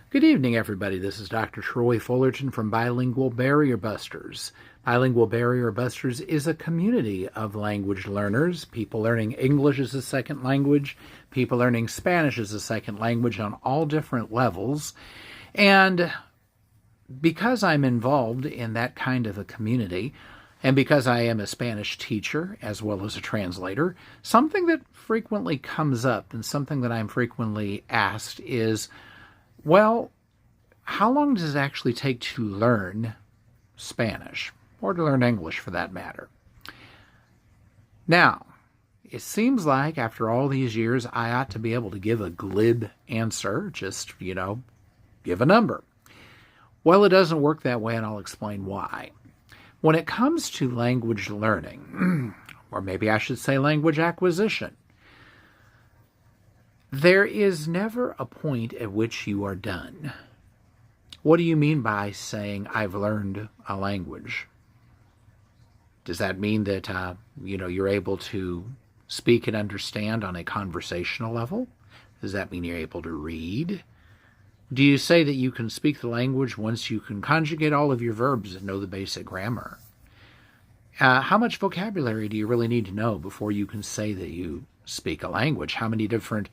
Good evening, everybody. This is Dr. Troy Fullerton from Bilingual Barrier Busters. Bilingual Barrier Busters is a community of language learners, people learning English as a second language, people learning Spanish as a second language on all different levels. And because I'm involved in that kind of a community, and because I am a Spanish teacher as well as a translator, something that frequently comes up and something that I'm frequently asked is, well, how long does it actually take to learn Spanish, or to learn English for that matter? Now, it seems like after all these years, I ought to be able to give a glib answer, just, give a number. Well, it doesn't work that way, and I'll explain why. When it comes to language learning, or maybe I should say language acquisition, there is never a point at which you are done. What do you mean by saying, I've learned a language? Does that mean that, you're able to speak and understand on a conversational level? Does that mean you're able to read? Do you say that you can speak the language once you can conjugate all of your verbs and know the basic grammar? How much vocabulary do you really need to know before you can say that you speak a language? How many different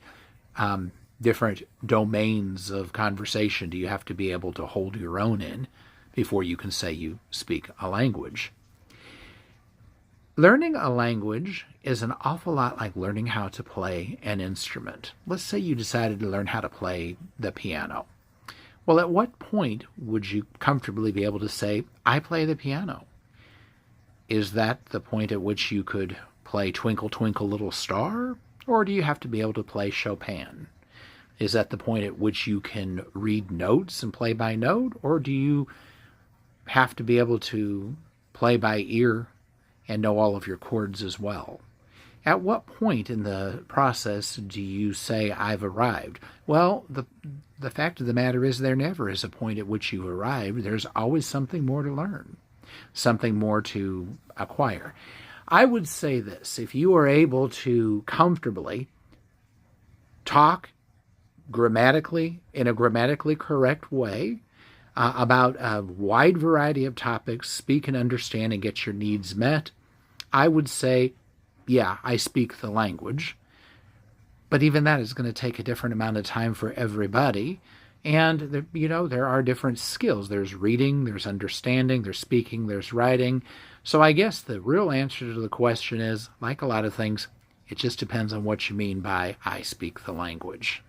domains of conversation do you have to be able to hold your own in before you can say you speak a language? Learning a language is an awful lot like learning how to play an instrument. Let's say you decided to learn how to play the piano. Well, at what point would you comfortably be able to say, I play the piano? Is that the point at which you could play Twinkle, Twinkle, Little Star? Or do you have to be able to play Chopin? Is that the point at which you can read notes and play by note? Or do you have to be able to play by ear and know all of your chords as well? At what point in the process do you say, I've arrived? Well, the fact of the matter is there never is a point at which you arrive. There's always something more to learn, something more to acquire. I would say this: if you are able to comfortably talk grammatically in a grammatically correct way about a wide variety of topics, speak and understand and get your needs met, I would say, yeah, I speak the language. But even that is going to take a different amount of time for everybody. And, there are different skills. There's reading, there's understanding, there's speaking, there's writing. So I guess the real answer to the question is, like a lot of things, it just depends on what you mean by I speak the language.